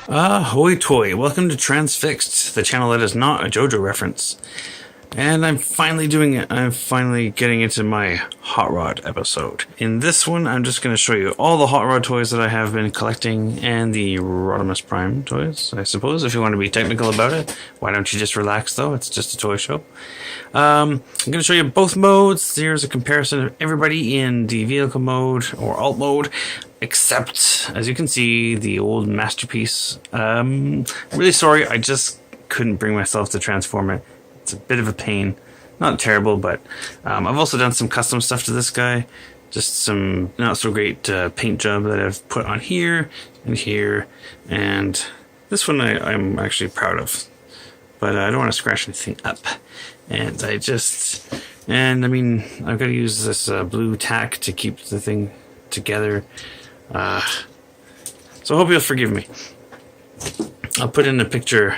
Hoy toy, welcome to Transfixed, the channel that is not a JoJo reference. And I'm finally getting into my Hot Rod episode. In this one, I'm just going to show you all the Hot Rod toys that I have been collecting and the Rodimus Prime toys, I suppose, if you want to be technical about it. Why don't you just relax, though? It's just a toy show. I'm going to show you both modes. Here's a comparison of everybody in the vehicle mode or alt mode, except, as you can see, the old Masterpiece. Really sorry, I just couldn't bring myself to transform it. It's a bit of a pain. Not terrible, but I've also done some custom stuff to this guy. Just some not so great paint job that I've put on here and here. And this one I'm actually proud of. But I don't want to scratch anything up. And I mean, I've got to use this blue tack to keep the thing together. So I hope you'll forgive me. I'll put in a picture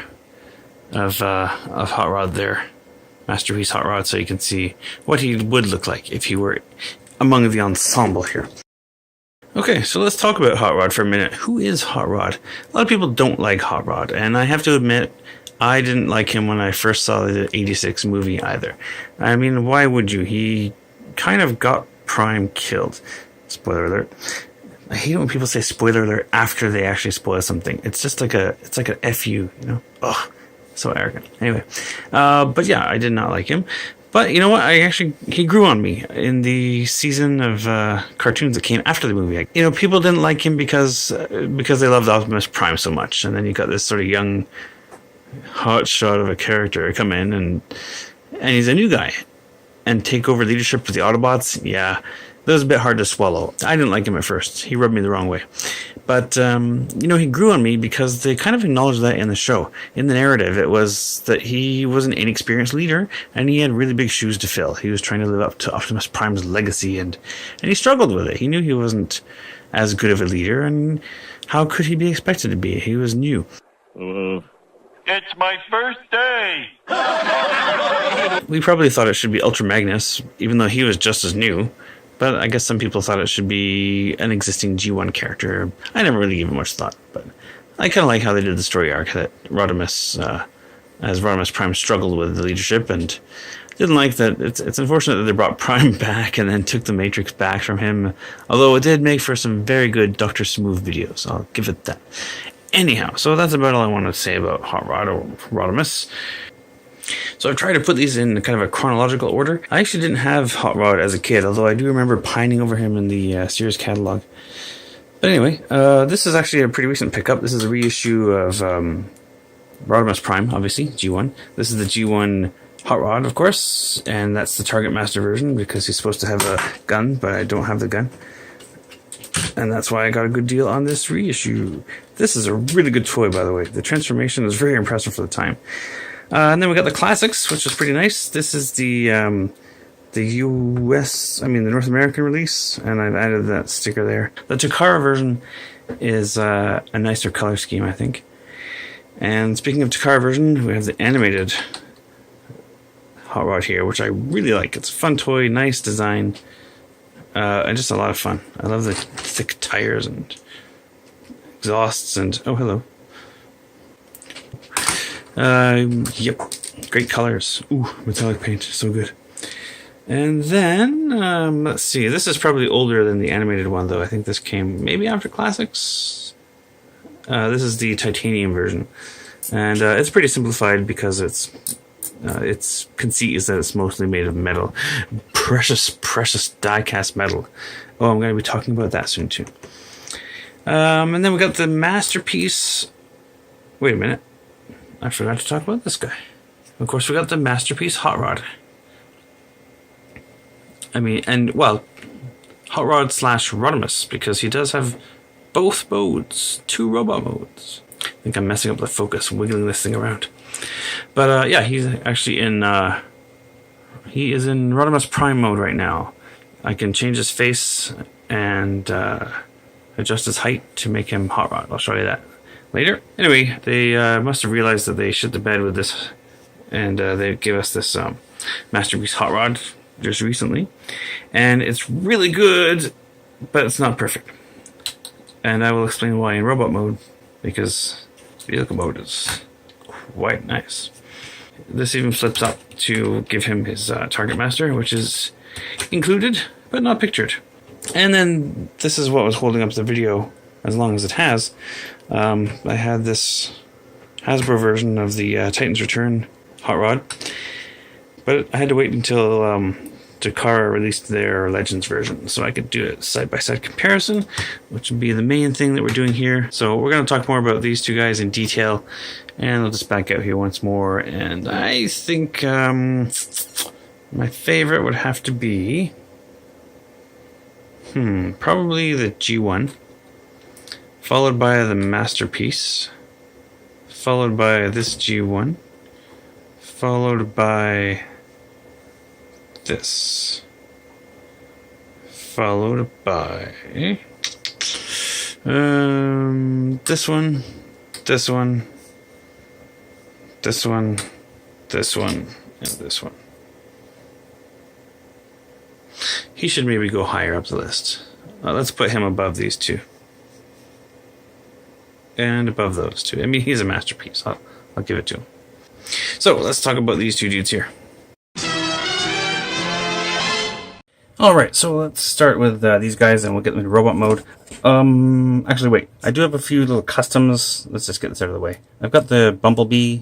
of Hot Rod there, Masterpiece Hot Rod, so you can see what he would look like if he were among the ensemble here. Okay, so let's talk about Hot Rod for a minute. Who is Hot Rod? A lot of people don't like Hot Rod, and I have to admit, I didn't like him when I first saw the 86 movie either. I mean, why would you? He kind of got Prime killed. Spoiler alert. I hate it when people say spoiler alert after they actually spoil something. It's just like it's like a FU, you know? Ugh. So arrogant. Anyway, but yeah, I did not like him. But you know what? He grew on me in the season of cartoons that came after the movie. You know, people didn't like him because they loved Optimus Prime so much, and then you got this sort of young hot shot of a character come in, and he's a new guy and take over leadership of the Autobots. Yeah, that was a bit hard to swallow. I didn't like him at first. He rubbed me the wrong way. But, you know, he grew on me because they kind of acknowledged that in the show. In the narrative, it was that he was an inexperienced leader, and he had really big shoes to fill. He was trying to live up to Optimus Prime's legacy, and he struggled with it. He knew he wasn't as good of a leader, and how could he be expected to be? He was new. It's my first day! We probably thought it should be Ultra Magnus, even though he was just as new. But I guess some people thought it should be an existing G1 character. I never really gave it much thought, but I kind of like how they did the story arc that Rodimus, as Rodimus Prime struggled with the leadership, and didn't like that. It's unfortunate that they brought Prime back and then took the Matrix back from him, although it did make for some very good Dr. Smooth videos. I'll give it that. Anyhow, so that's about all I want to say about Hot Rod or Rodimus. So I've tried to put these in kind of a chronological order. I actually didn't have Hot Rod as a kid, although I do remember pining over him in the Sears catalog. But anyway, this is actually a pretty recent pickup. This is a reissue of Rodimus Prime, obviously, G1. This is the G1 Hot Rod, of course, and that's the Target Master version because he's supposed to have a gun, but I don't have the gun. And that's why I got a good deal on this reissue. This is a really good toy, by the way. The transformation is very impressive for the time. And then we got the classics, which is pretty nice. This is the North American release, and I've added that sticker there. The Takara version is a nicer color scheme, I think. And speaking of Takara version, we have the animated Hot Rod here, which I really like. It's a fun toy, nice design, and just a lot of fun. I love the thick tires and exhausts and... Oh, hello. Yep, great colors. Ooh, metallic paint, so good. And then, let's see, this is probably older than the animated one, though. I think this came maybe after Classics. This is the titanium version. And it's pretty simplified because its conceit is that it's mostly made of metal. Precious, precious die-cast metal. Oh, I'm going to be talking about that soon, too. And then we got the Masterpiece. Wait a minute. I forgot to talk about this guy. Of course, we got the Masterpiece Hot Rod. I mean, Hot Rod / Rodimus, because he does have both modes, 2 robot modes. I think I'm messing up the focus, wiggling this thing around. But yeah, he's actually he is in Rodimus Prime mode right now. I can change his face and adjust his height to make him Hot Rod. I'll show you that later. Anyway, they must have realized that they shit the bed with this, and they gave us this Masterpiece Hot Rod just recently, and it's really good, but it's not perfect. And I will explain why in robot mode, because vehicle mode is quite nice. This even flips up to give him his target master, which is included but not pictured. And then this is what was holding up the video as long as it has. I had this Hasbro version of the Titan's Return hot rod, but I had to wait until Takara released their Legends version so I could do a side-by-side comparison, which would be the main thing that we're doing here. So we're going to talk more about these two guys in detail, and I'll just back out here once more. And I think my favorite would have to be probably the G1, followed by the Masterpiece, followed by this G1, followed by this, followed by this one, this one, this one, this one, and this one. He should maybe go higher up the list. Let's put him above these two. And above those two. I mean, he's a masterpiece. I'll give it to him. So, let's talk about these two dudes here. Alright, so let's start with these guys and we'll get them into robot mode. Actually, wait. I do have a few little customs. Let's just get this out of the way. I've got the Bumblebee,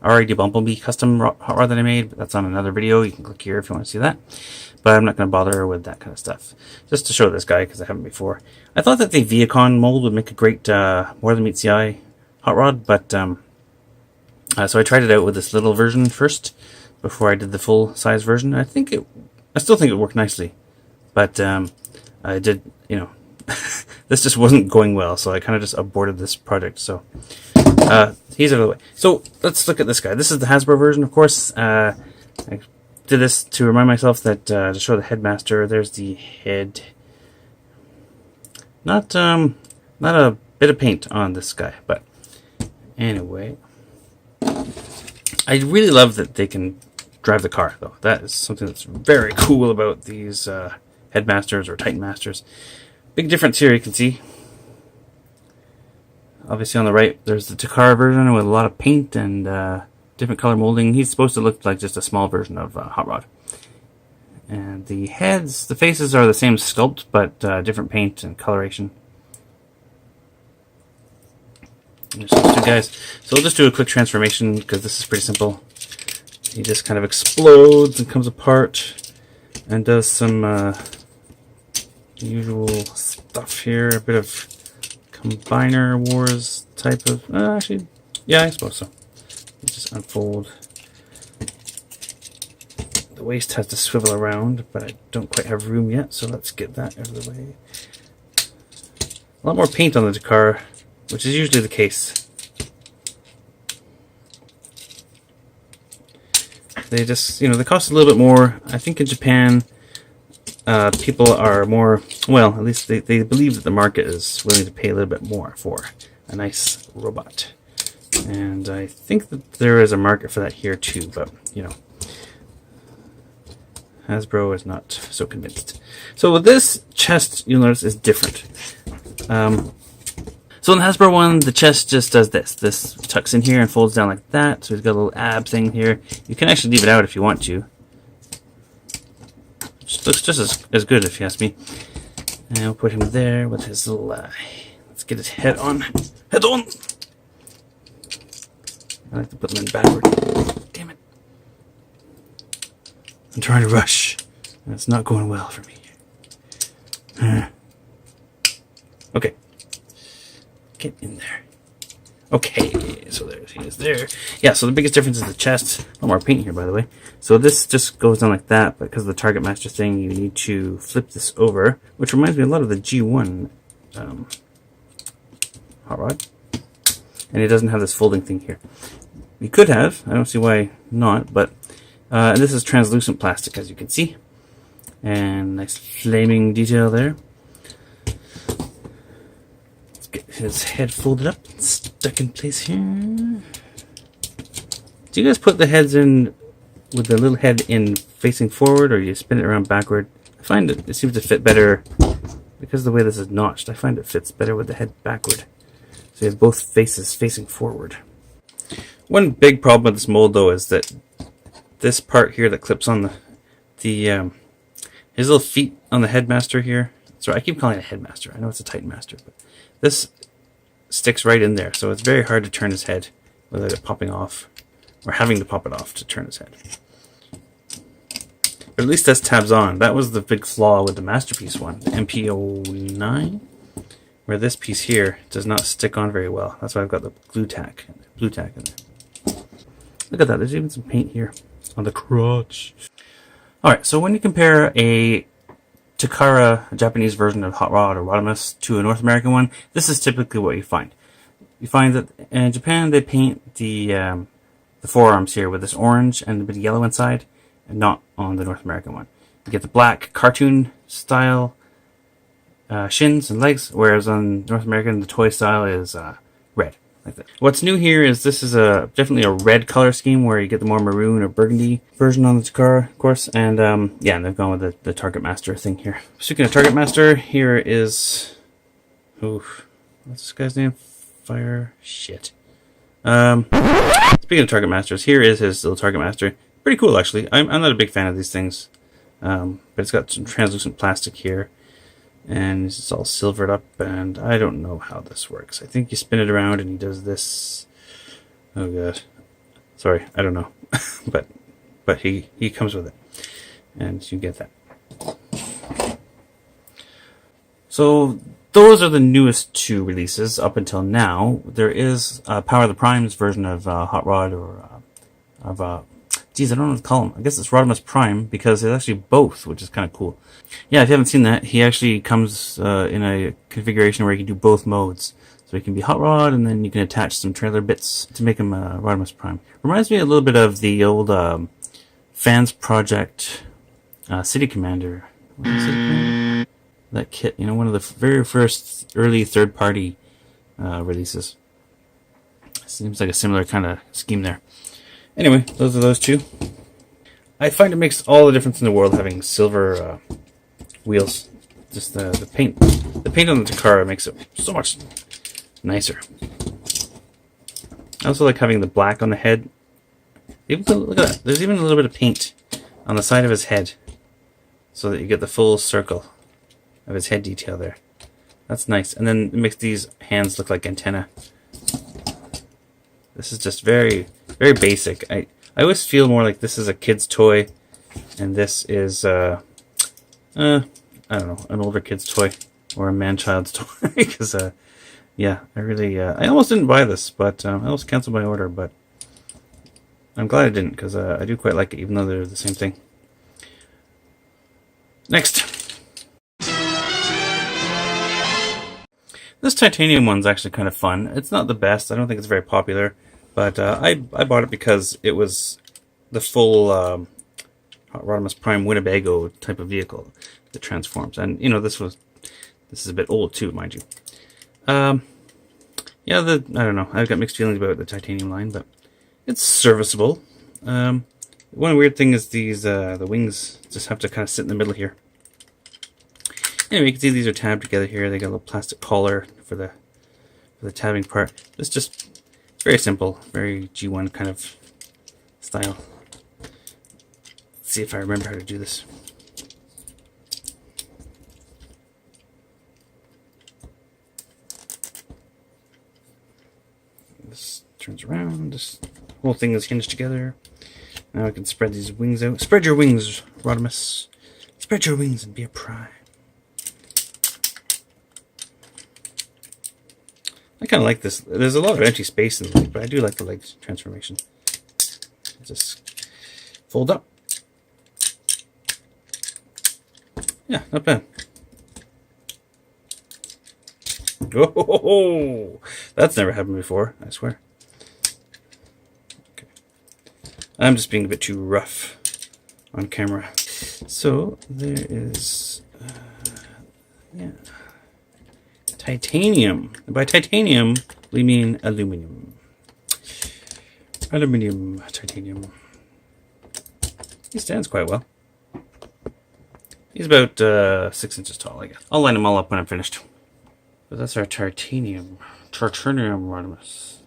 RID Bumblebee custom hot rod that I made, but that's on another video. You can click here if you want to see that. But I'm not going to bother with that kind of stuff. Just to show this guy, because I haven't before. I thought that the Viacon mold would make a great More Than Meets the Eye hot rod, but so I tried it out with this little version first, before I did the full size version. I still think it worked nicely, but I did, this just wasn't going well, so I kind of just aborted this project. So he's out of the way. So let's look at this guy. This is the Hasbro version, of course. I did this to remind myself that to show the headmaster. There's the head. Not a bit of paint on this guy, but anyway, I really love that they can drive the car, though. That is something that's very cool about these headmasters or Titan Masters. Big difference here, you can see. Obviously on the right, there's the Takara version with a lot of paint and different color molding. He's supposed to look like just a small version of Hot Rod. And the heads, the faces are the same sculpt, but different paint and coloration. There's those two guys. So we'll just do a quick transformation because this is pretty simple. He just kind of explodes and comes apart and does some usual stuff here. A bit of Combiner Wars type of... actually, yeah, I suppose so. Just unfold. The waist has to swivel around, but I don't quite have room yet, so let's get that out of the way. A lot more paint on the Takara, which is usually the case. They just, they cost a little bit more. I think in Japan, people are more, well, at least they believe that the market is willing to pay a little bit more for a nice robot. And I think that there is a market for that here too, but, Hasbro is not so convinced. So with this chest, you'll notice is different. So in the Hasbro one, the chest just does this. This tucks in here and folds down like that. So he's got a little ab thing here. You can actually leave it out if you want to. Which looks just as good if you ask me. And we'll put him there with his little... let's get his head on. Head on! I like to put them in backward. Damn it. I'm trying to rush. And it's not going well for me. Okay. Get in there. Okay, so he is there. Yeah, so the biggest difference is the chest. A lot more paint here, by the way. So this just goes down like that, but because of the Target Master thing, you need to flip this over, which reminds me a lot of the G1 hot rod. And it doesn't have this folding thing here. You could have. I don't see why not, but this is translucent plastic, as you can see. And nice flaming detail there. Get his head folded up and stuck in place here. Do you guys put the heads in with the little head in facing forward, or you spin it around backward? I find it seems to fit better because of the way this is notched. I find it fits better with the head backward. So So he has both faces facing forward. One big problem with this mold, though, is that this part here that clips on his little feet on the headmaster here. Sorry, I keep calling it a headmaster. I know it's a Titan Master, but this sticks right in there, so it's very hard to turn his head without it popping off, or having to pop it off to turn his head. But at least this tabs on. That was the big flaw with the Masterpiece one, the MP09, where this piece here does not stick on very well. That's why I've got the blue tack in there. Look at that, there's even some paint here on the crotch. Alright, so when you compare a Takara, a Japanese version of Hot Rod or Rodimus, to a North American one, this is typically what you find. You find that in Japan they paint the forearms here with this orange and a bit of yellow inside, and not on the North American one. You get the black cartoon style shins and legs, whereas on North American the toy style is red. Like that. What's new here is this is definitely a red color scheme where you get the more maroon or burgundy version on the Takara, of course, and yeah, and they've gone with the Target Master thing here. Speaking of Target Master, here is, oof, what's this guy's name? Fire shit. Speaking of Target Masters, here is his little Target Master. Pretty cool, actually. I'm not a big fan of these things, but it's got some translucent plastic here. And it's all silvered up, and I don't know how this works. I think you spin it around and he does this. Oh god. Sorry, I don't know. but he comes with it. And you get that. So those are the newest two releases up until now. There is Power of the Primes version of Hot Rod, or geez, I don't know what to call them. I guess it's Rodimus Prime, because it's actually both, which is kind of cool. Yeah, if you haven't seen that, he actually comes in a configuration where you can do both modes. So he can be Hot Rod, and then you can attach some trailer bits to make him Rodimus Prime. Reminds me a little bit of the old Fans Project City Commander. What is City Commander? That kit, you know, one of the very first early third-party releases. Seems like a similar kind of scheme there. Anyway, those are those two. I find it makes all the difference in the world having silver wheels. Just the paint on the Takara makes it so much nicer. I also like having the black on the head. Look at that. There's even a little bit of paint on the side of his head, so that you get the full circle of his head detail there. That's nice. And then it makes these hands look like antenna. This is just very, very basic. I always feel more like this is a kid's toy, and this is, I don't know, an older kid's toy, or a man-child's toy, because, yeah, I almost didn't buy this, but I almost canceled my order, but I'm glad I didn't, because I do quite like it, even though they're the same thing. Next. This titanium one's actually kind of fun. It's not the best. I don't think it's very popular. But I bought it because it was the full Rodimus Prime Winnebago type of vehicle that transforms. And, you know, this is a bit old too, mind you. Yeah, I don't know. I've got mixed feelings about the titanium line, but it's serviceable. One weird thing is these, the wings just have to kind of sit in the middle here. Anyway, you can see these are tabbed together here. They got a little plastic collar for the tabbing part. It's just very simple, very G1 kind of style. Let's see if I remember how to do this. This turns around. This whole thing is hinged together. Now I can spread these wings out. Spread your wings, Rodimus. Spread your wings and be a prime. I kind of like this. There's a lot of empty space in the leg, but I do like the leg transformation. Just fold up. Yeah, not bad. Oh, that's never happened before, I swear. Okay. I'm just being a bit too rough on camera. So, there is... yeah. Titanium. And by titanium, we mean aluminum. Aluminum, titanium. He stands quite well. He's about 6 inches tall, I guess. I'll line them all up when I'm finished. But that's our titanium. Titanium Rodimus.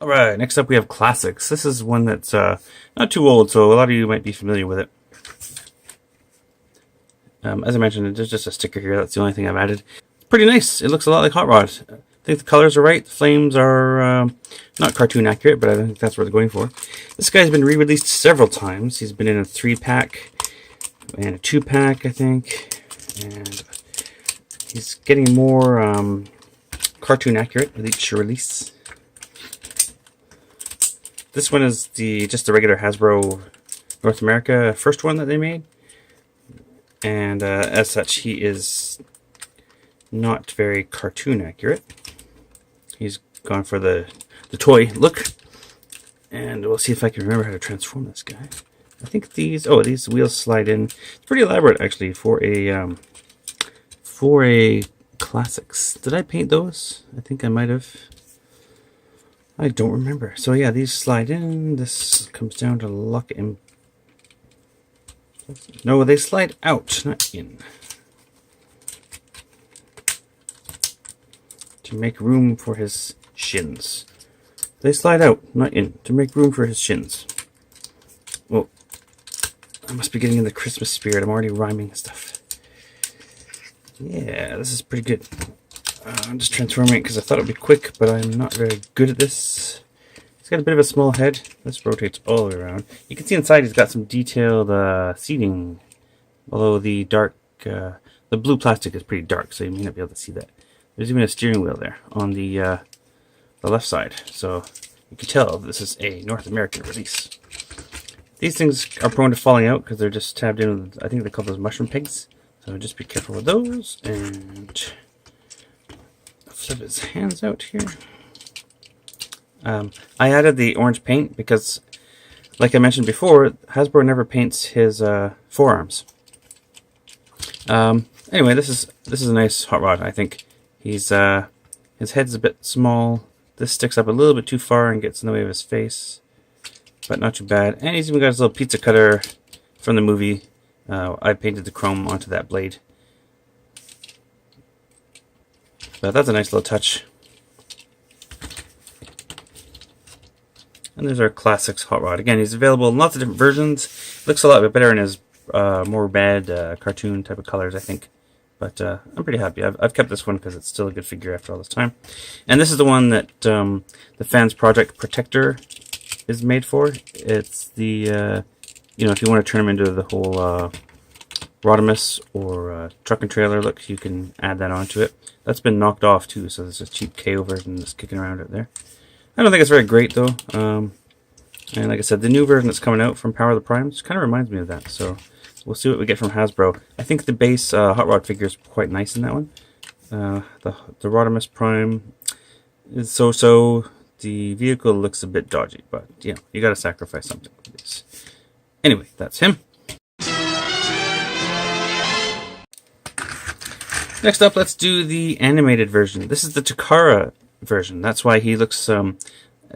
Alright, next up we have classics. This is one that's not too old, so a lot of you might be familiar with it. As I mentioned, there's just a sticker here. That's the only thing I've added. It's pretty nice. It looks a lot like Hot Rod. I think the colors are right. The flames are not cartoon accurate, but I think that's what they're going for. This guy's been re-released several times. He's been in a 3-pack and a 2-pack, I think. And he's getting more cartoon accurate with each release. This one is just the regular Hasbro North America first one that they made. And as such, he is not very cartoon accurate. He's gone for the toy look. And we'll see if I can remember how to transform this guy. I think these wheels slide in. It's pretty elaborate actually for a classics. Did I paint those? I think I might have. I don't remember. So yeah, these slide in. This comes down to lock in. No, they slide out, not in. To make room for his shins. They slide out, not in. To make room for his shins. Well, I must be getting in the Christmas spirit. I'm already rhyming stuff. Yeah, this is pretty good. I'm just transforming it because I thought it would be quick, but I'm not very good at this. He's got a bit of a small head. This rotates all the way around. You can see inside he's got some detailed seating. Although the blue plastic is pretty dark, so you may not be able to see that. There's even a steering wheel there on the left side. So you can tell this is a North American release. These things are prone to falling out because they're just tabbed in with, I think they call those mushroom pigs. So just be careful with those. And flip his hands out here. I added the orange paint because, like I mentioned before, Hasbro never paints his forearms. Anyway, this is a nice Hot Rod. I think his head's a bit small. This sticks up a little bit too far and gets in the way of his face, but not too bad. And he's even got his little pizza cutter from the movie. I painted the chrome onto that blade, but that's a nice little touch. And there's our classics Hot Rod. Again, he's available in lots of different versions. Looks a lot bit better in his more red cartoon type of colors, I think. But I'm pretty happy. I've kept this one because it's still a good figure after all this time. And this is the one that the Fans Project Protector is made for. It's the, if you want to turn him into the whole Rodimus or truck and trailer look, you can add that onto it. That's been knocked off too, so there's a cheap KO version that's kicking around out there. I don't think it's very great though. And like I said, the new version that's coming out from Power of the Primes kind of reminds me of that. So we'll see what we get from Hasbro. I think the base Hot Rod figure is quite nice in that one. The Rodimus Prime is so-so. The vehicle looks a bit dodgy, but you got to sacrifice something for these. Anyway, that's him. Next up, let's do the animated version. This is the Takara version. That's why he looks a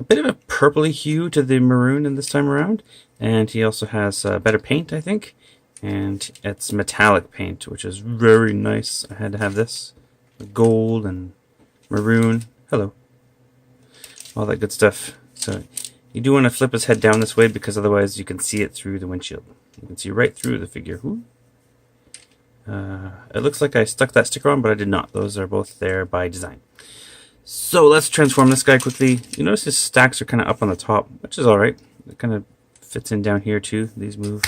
bit of a purpley hue to the maroon in this time around. And he also has better paint, I think. And it's metallic paint, which is very nice. I had to have this. Gold and maroon. Hello. All that good stuff. So you do want to flip his head down this way because otherwise you can see it through the windshield. You can see right through the figure. It looks like I stuck that sticker on, but I did not. Those are both there by design. So let's transform this guy quickly. You notice his stacks are kind of up on the top, which is alright. It kind of fits in down here too. These move.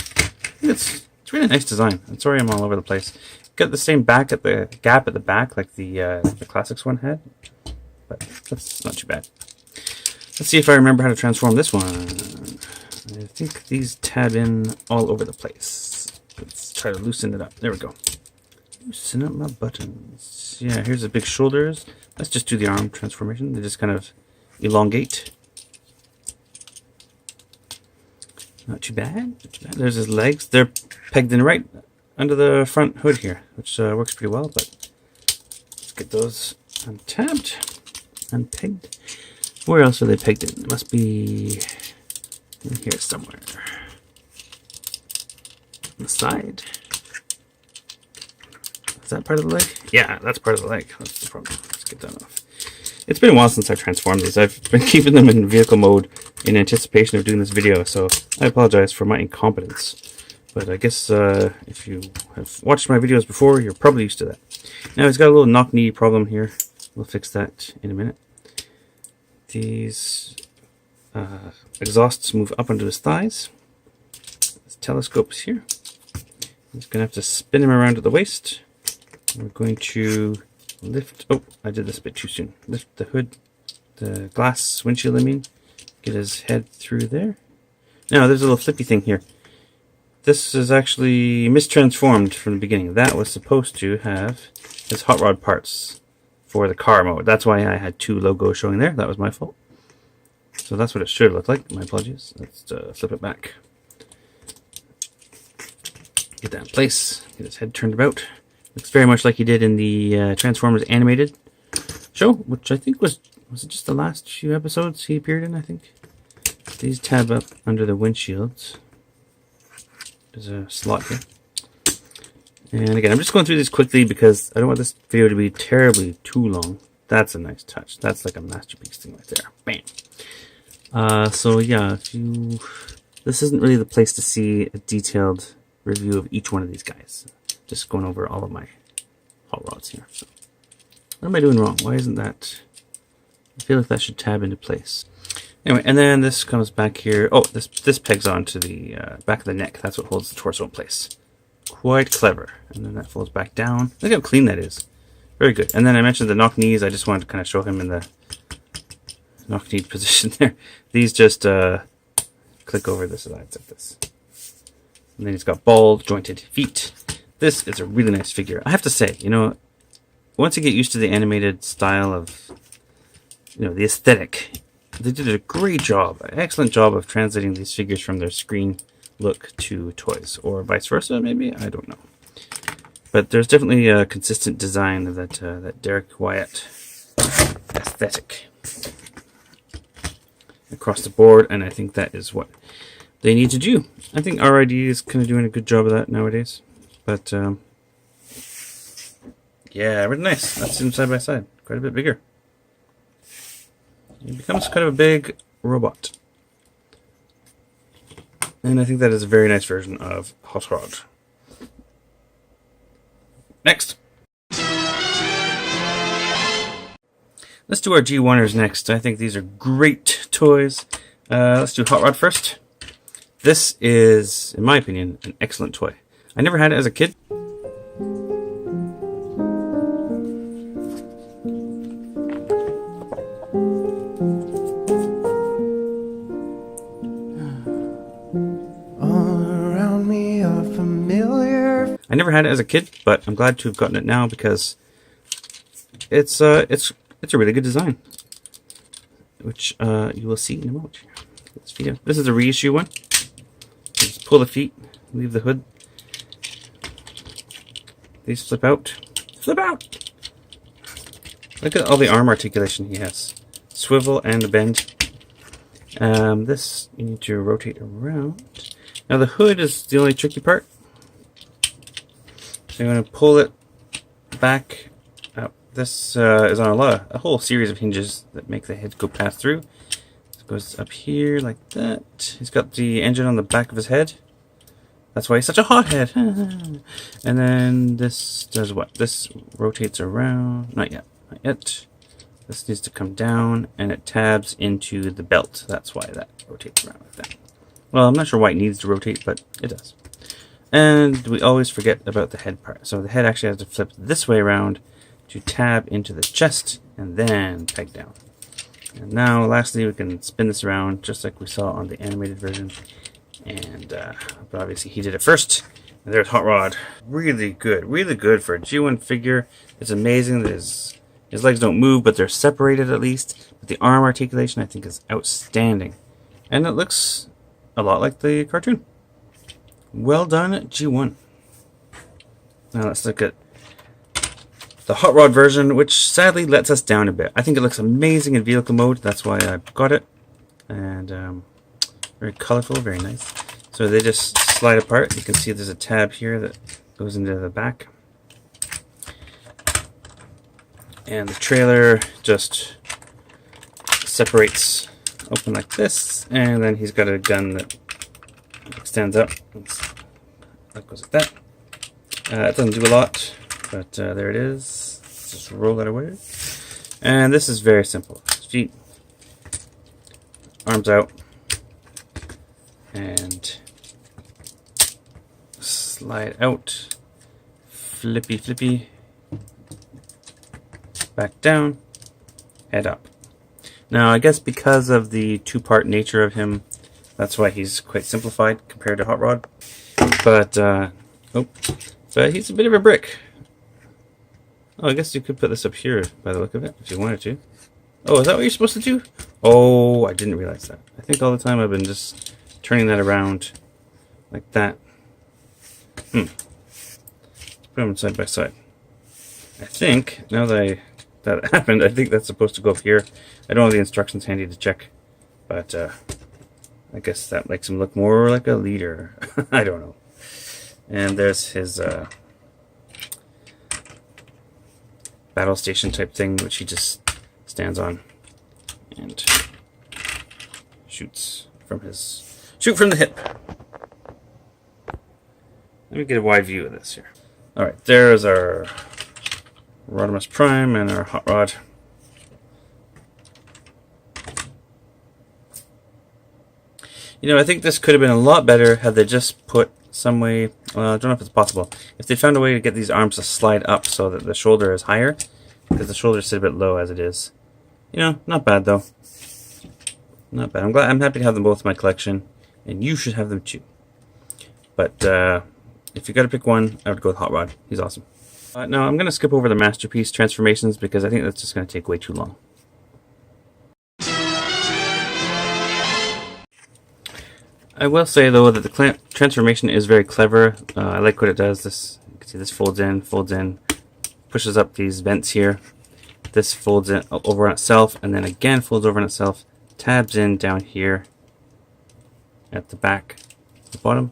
It's really nice design. I'm sorry I'm all over the place. Got the same back at the gap at the back like the Classics one had, but that's not too bad. Let's see if I remember how to transform this one. I think these tab in all over the place. Let's try to loosen it up. There we go. Loosen up my buttons. Yeah, here's the big shoulders. Let's just do the arm transformation. They just kind of elongate. Not too bad. Not too bad. There's his legs. They're pegged in right under the front hood here, which works pretty well. But let's get those untabbed, unpegged. Where else are they pegged in? It must be in here somewhere. On the side. Is that part of the leg? Yeah, that's part of the leg. That's the problem. Let's get that off. It's been a while since I transformed these. I've been keeping them in vehicle mode in anticipation of doing this video, so I apologize for my incompetence. But I guess if you have watched my videos before, you're probably used to that. Now, he's got a little knock-knee problem here. We'll fix that in a minute. These exhausts move up onto his thighs. His telescope's here. I'm just going to have to spin him around at the waist. We're going to lift... Oh, I did this a bit too soon. Lift the hood, the glass windshield, I mean. Get his head through there. Now, there's a little flippy thing here. This is actually mistransformed from the beginning. That was supposed to have his hot rod parts for the car mode. That's why I had two logos showing there. That was my fault. So that's what it should look like. My apologies. Let's flip it back. Get that in place. Get his head turned about. Looks very much like he did in the Transformers animated show, which I think was it just the last few episodes he appeared in, I think. These tab up under the windshields. There's a slot here. And again, I'm just going through these quickly because I don't want this video to be terribly too long. That's a nice touch. That's like a masterpiece thing right there. Bam! So yeah, this isn't really the place to see a detailed review of each one of these guys. Just going over all of my hot rods here. So, what am I doing wrong? Why isn't that? I feel like that should tab into place. Anyway, and then this comes back here. Oh, this pegs onto the back of the neck. That's what holds the torso in place. Quite clever. And then that folds back down. Look how clean that is. Very good. And then I mentioned the knock knees. I just wanted to kind of show him in the knock knee position there. These just click over the sides like this. And then he's got bald, jointed feet. This is a really nice figure. I have to say, you know, once you get used to the animated style of, you know, the aesthetic, they did a great job, an excellent job of translating these figures from their screen look to toys, or vice versa, maybe? I don't know. But there's definitely a consistent design of that Derek Wyatt aesthetic across the board, and I think that is what they need to do. I think RID is kind of doing a good job of that nowadays. But, yeah, really nice. That's him side by side. Quite a bit bigger. He becomes kind of a big robot. And I think that is a very nice version of Hot Rod. Next. Let's do our G1ers next. I think these are great toys. Let's do Hot Rod first. This is, in my opinion, an excellent toy. I never had it as a kid. I never had it as a kid, but I'm glad to have gotten it now because it's a really good design, which you will see in a moment. This video. This is a reissue one. Just pull the feet, leave the hood. These flip out. Flip out! Look at all the arm articulation he has. Swivel and bend. This you need to rotate around. Now the hood is the only tricky part. So you're going to pull it back up. This is on a whole series of hinges that make the head go past through. It goes up here like that. He's got the engine on the back of his head. That's why he's such a hothead. And then this does what? This rotates around. Not yet. Not yet. This needs to come down and it tabs into the belt. That's why that rotates around like that. Well, I'm not sure why it needs to rotate, but it does. And we always forget about the head part. So the head actually has to flip this way around to tab into the chest and then peg down. And now, lastly, we can spin this around just like we saw on the animated version. And but obviously he did it first. And there's Hot Rod. Really good for a G1 figure. It's amazing that his legs don't move, but they're separated at least. But the arm articulation, I think, is outstanding. And it looks a lot like the cartoon. Well done, G1. Now let's look at the Hot Rod version, which sadly lets us down a bit. I think it looks amazing in vehicle mode. That's why I got it. And very colorful, very nice. So they just slide apart. You can see there's a tab here that goes into the back. And the trailer just separates open like this, and then he's got a gun that extends up. That goes like that. It doesn't do a lot, but there it is. Just roll that away. And this is very simple. Feet, arms out, and slide out, flippy flippy, back down, head up. Now I guess because of the two-part nature of him, that's why he's quite simplified compared to Hot Rod. But he's a bit of a brick. Oh, I guess you could put this up here by the look of it if you wanted to. Oh, is that what you're supposed to do? Oh, I didn't realize that. I think all the time I've been just turning that around like that. Let's put them side by side. I think, now that that happened, I think that's supposed to go up here. I don't have the instructions handy to check, but I guess that makes him look more like a leader. I don't know. And there's his battle station type thing, which he just stands on and shoots from the hip. Let me get a wide view of this here. Alright, there's our Rodimus Prime and our Hot Rod. You know, I think this could have been a lot better had they just put some way, well, I don't know if it's possible, if they found a way to get these arms to slide up so that the shoulder is higher, because the shoulders sit a bit low as it is. You know, not bad though. Not bad. I'm happy to have them both in my collection, and you should have them too. But if you got to pick one, I would go with Hot Rod. He's awesome. No, I'm going to skip over the Masterpiece transformations because I think that's just going to take way too long. I will say though that the transformation is very clever. I like what it does. This, you can see this folds in, pushes up these vents here. This folds in over on itself, and then again folds over on itself, tabs in down here at the back, the bottom.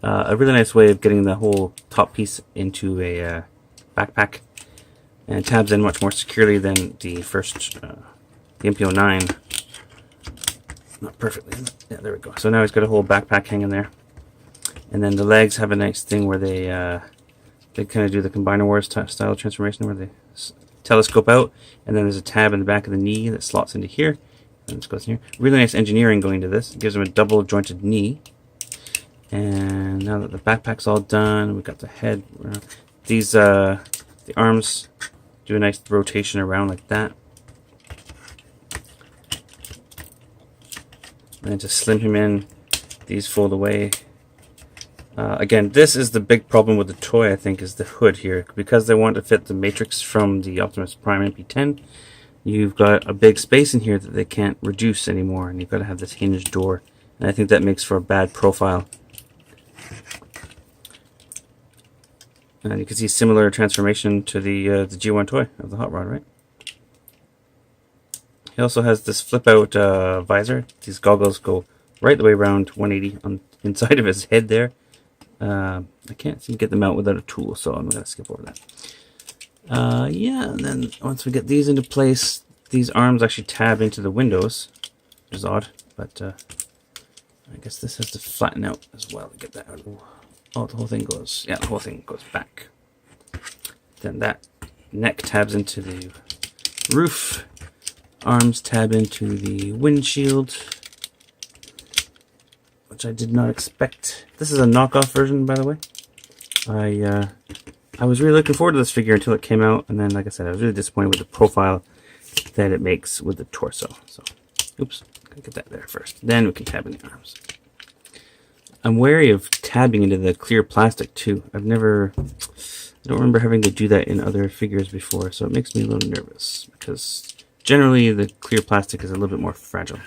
A really nice way of getting the whole top piece into a backpack, and tabs in much more securely than the first, the MP09. Not perfectly. Yeah, there we go. So now he's got a whole backpack hanging there, and then the legs have a nice thing where they kind of do the Combiner Wars style transformation, where they telescope out, and then there's a tab in the back of the knee that slots into here, and it goes in here. Really nice engineering going into this. It gives him a double jointed knee. And now that the backpack's all done, we've got the head. These the arms do a nice rotation around like that. And then to slim him in, these fold away. Again, this is the big problem with the toy, I think, is the hood here. Because they want to fit the matrix from the Optimus Prime MP10, you've got a big space in here that they can't reduce anymore, and you've got to have this hinged door. And I think that makes for a bad profile. And you can see similar transformation to the G1 toy of the Hot Rod, right? He also has this flip-out visor. These goggles go right the way around 180 on inside of his head there. I can't seem to get them out without a tool, so I'm going to skip over that. Yeah, and then once we get these into place, these arms actually tab into the windows, which is odd, but I guess this has to flatten out as well to get that out. Oh, the whole thing goes, yeah, the whole thing goes back. Then that neck tabs into the roof. Arms tab into the windshield, which I did not expect. This is a knockoff version, by the way. I was really looking forward to this figure until it came out, and then, like I said, I was really disappointed with the profile that it makes with the torso. So, oops, gotta get that there first. Then we can tab in the arms. I'm wary of tabbing into the clear plastic too. I don't remember having to do that in other figures before, so it makes me a little nervous because generally the clear plastic is a little bit more fragile.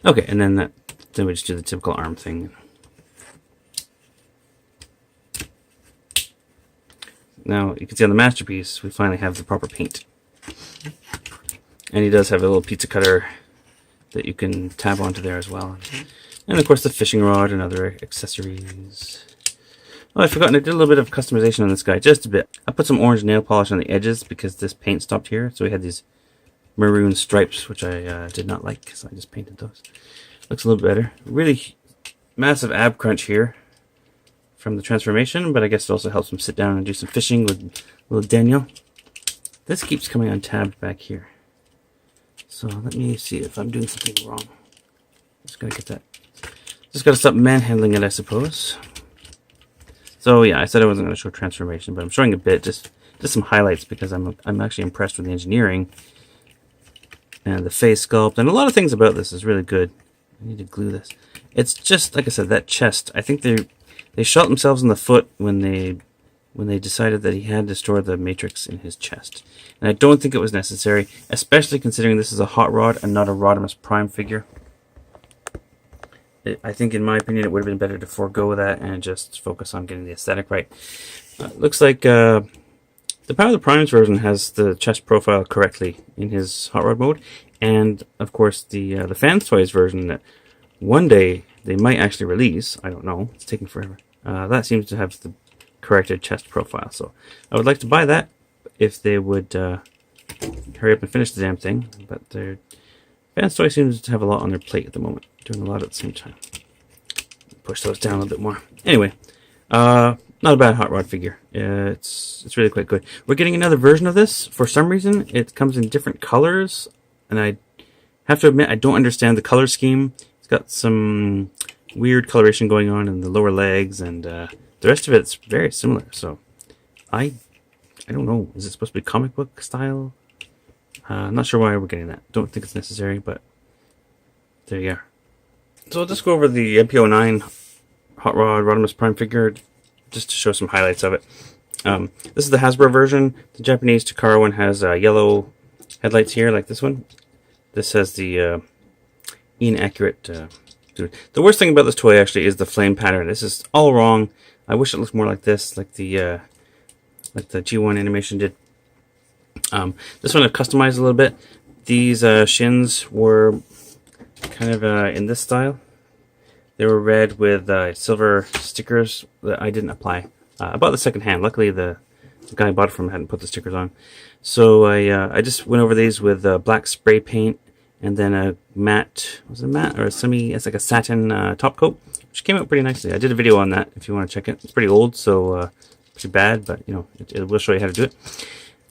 Okay, and then we just do the typical arm thing. Now you can see on the Masterpiece we finally have the proper paint. And he does have a little pizza cutter that you can tab onto there as well. And of course the fishing rod and other accessories. Oh, I forgot, I did a little bit of customization on this guy, just a bit. I put some orange nail polish on the edges because this paint stopped here, so we had these maroon stripes, which I did not like, so I just painted those. Looks a little better. Really massive ab crunch here from the transformation, but I guess it also helps him sit down and do some fishing with little Daniel. This keeps coming untabbed back here. So let me see if I'm doing something wrong. Just gotta get that. Just gotta stop manhandling it, I suppose. So yeah, I said I wasn't gonna show transformation, but I'm showing a bit, just some highlights because I'm actually impressed with the engineering and the face sculpt, and a lot of things about this is really good. I need to glue this. It's just like I said, that chest. I think they shot themselves in the foot when they decided that he had to store the matrix in his chest, and I don't think it was necessary, especially considering this is a hot rod and not a Rodimus Prime figure. I think, in my opinion, it would have been better to forego that and just focus on getting the aesthetic right. Looks like the Power of the Primes version has the chest profile correctly in his hot rod mode, and of course the Fans Toys version that one day they might actually release. I don't know. It's taking forever. That seems to have the corrected chest profile. So I would like to buy that if they would hurry up and finish the damn thing. But their Fans Toys seems to have a lot on their plate at the moment, doing a lot at the same time. Push those down a little bit more. Anyway, not a bad hot rod figure. It's really quite good. We're getting another version of this. For some reason, it comes in different colors, and I have to admit I don't understand the color scheme. It's got some weird coloration going on in the lower legs, and the rest of it's very similar. So I don't know. Is it supposed to be comic book style? I'm not sure why we're getting that. Don't think it's necessary, but there you are. So I'll just go over the MPO9 Hot Rod Rodimus Prime figure just to show some highlights of it. This is the Hasbro version. The Japanese Takara one has yellow headlights here, like this one. This has the inaccurate. The worst thing about this toy actually is the flame pattern. This is all wrong. I wish it looked more like this, like the G1 animation did. This one I've customized a little bit. These shins were kind of in this style. They were red with silver stickers that I didn't apply. I bought the second hand. Luckily, the guy I bought it from hadn't put the stickers on. So I just went over these with black spray paint and then a matte, was it a matte or a semi? It's like a satin top coat, which came out pretty nicely. I did a video on that if you want to check it. It's pretty old, so pretty bad, but you know it will show you how to do it.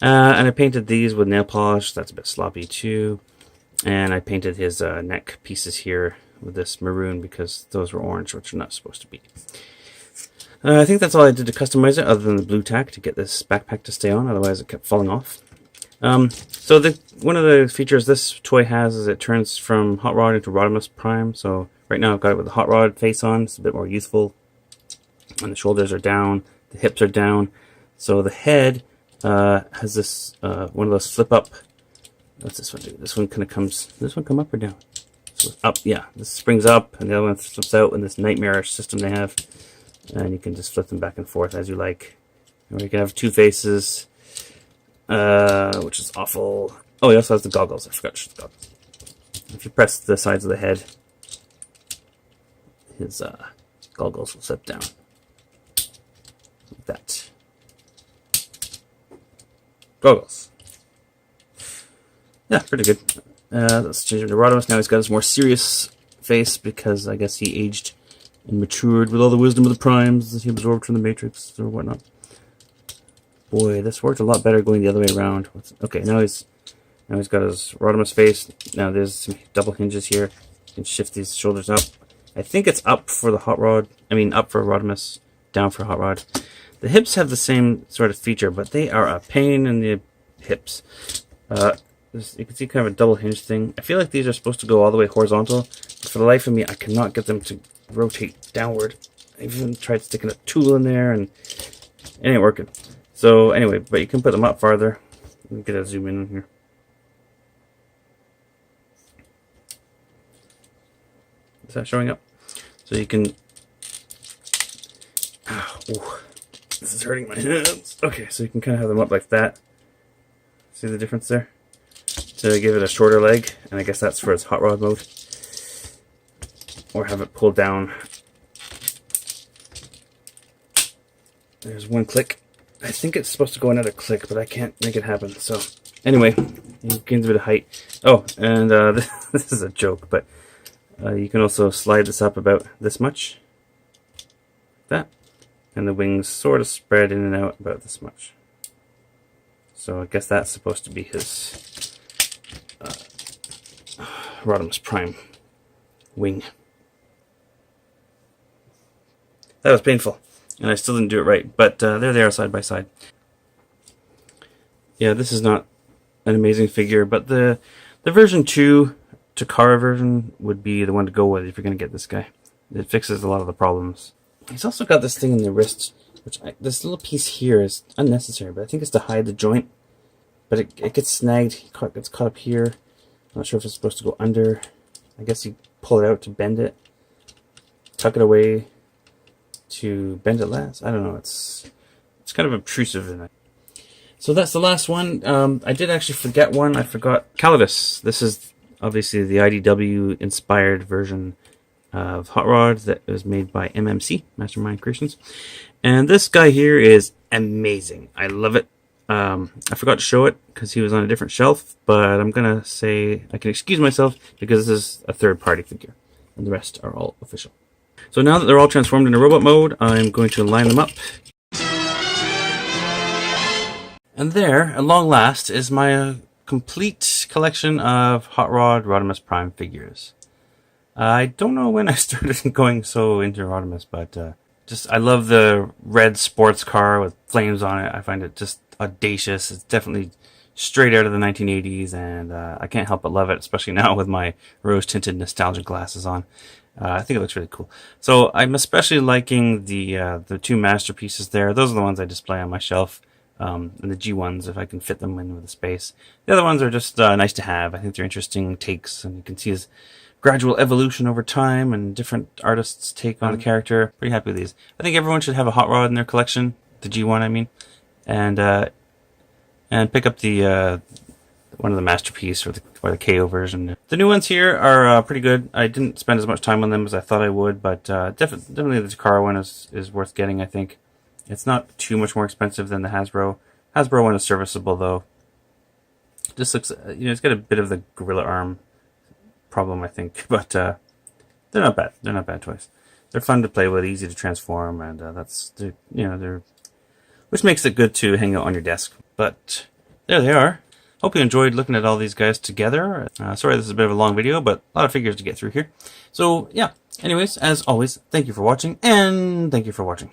And I painted these with nail polish. That's a bit sloppy too. And I painted his neck pieces here with this maroon because those were orange, which are not supposed to be. I think that's all I did to customize it, other than the blue tack to get this backpack to stay on. Otherwise, it kept falling off. So one of the features this toy has is it turns from Hot Rod into Rodimus Prime. So right now I've got it with the Hot Rod face on. It's a bit more youthful. And the shoulders are down. The hips are down. So the head has this one of those flip up. What's this one do? This one kind of comes. Does this one come up or down? So up, yeah. This springs up, and the other one flips out in this nightmarish system they have. And you can just flip them back and forth as you like. Or you can have two faces, which is awful. Oh, he also has the goggles. I forgot to show the goggles. If you press the sides of the head, his goggles will slip down like that. Goggles. Yeah, pretty good. Let's change him to Rodimus. Now he's got his more serious face because I guess he aged and matured with all the wisdom of the primes that he absorbed from the Matrix or whatnot. Boy, this worked a lot better going the other way around. Okay, now he's got his Rodimus face. Now there's some double hinges here. You can shift these shoulders up. I think it's up for the Hot Rod. I mean, up for Rodimus, down for Hot Rod. The hips have the same sort of feature, but they are a pain in the hips. You can see kind of a double hinge thing. I feel like these are supposed to go all the way horizontal. But for the life of me, I cannot get them to rotate downward. I even tried sticking a tool in there, and it ain't working. So anyway, but you can put them up farther. Let me get a zoom in here. Is that showing up? So you can... Oh, this is hurting my hands. Okay, so you can kind of have them up like that. See the difference there? To give it a shorter leg, and I guess that's for its hot rod mode. Or have it pulled down There's one click. I think it's supposed to go another click, but I can't make it happen. So anyway, it gains a bit of height. Oh, and this is a joke, but you can also slide this up about this much. Like that. And the wings sort of spread in and out about this much. So I guess that's supposed to be his Rodimus Prime wing. That was painful, and I still didn't do it right, but there they are side by side. Yeah, this is not an amazing figure, but the version 2 Takara version would be the one to go with if you're going to get this guy. It fixes a lot of the problems. He's also got this thing in the wrist, this little piece here is unnecessary, but I think it's to hide the joint. But it gets snagged, it gets caught up here. I'm not sure if it's supposed to go under. I guess you pull it out to bend it, tuck it away to bend it less. I don't know, it's kind of obtrusive in it. So that's the last one. I did actually forget one. I forgot Calidus. This is obviously the IDW inspired version of Hot Rod that was made by MMC, Mastermind Creations. And this guy here is amazing. I love it. I forgot to show it because he was on a different shelf, but I'm going to say I can excuse myself because this is a third-party figure, and the rest are all official. So now that they're all transformed into robot mode, I'm going to line them up. And there, at long last, is my complete collection of Hot Rod Rodimus Prime figures. I don't know when I started going so into Rodimus, but I love the red sports car with flames on it. I find it just audacious. It's definitely straight out of the 1980s, and I can't help but love it, especially now with my rose-tinted nostalgia glasses on. I think it looks really cool. So I'm especially liking the two masterpieces there. Those are the ones I display on my shelf, and the G1s if I can fit them in with the space. The other ones are just nice to have. I think they're interesting takes, and you can see his gradual evolution over time and different artists' take on the character. Pretty happy with these. I think everyone should have a Hot Rod in their collection, the G1 I mean, and pick up the one of the masterpiece or the KO version. The new ones here are pretty good. I didn't spend as much time on them as I thought I would, but definitely the Takara one is worth getting. I think it's not too much more expensive than the Hasbro. Hasbro one is serviceable though. Just looks, it's got a bit of the gorilla arm problem, I think, but they're not bad. They're not bad toys. They're fun to play with, easy to transform, and they're which makes it good to hang out on your desk. But there they are. Hope you enjoyed looking at all these guys together. Sorry this is a bit of a long video, but a lot of figures to get through here. So yeah, anyways, as always, thank you for watching, and thank you for watching.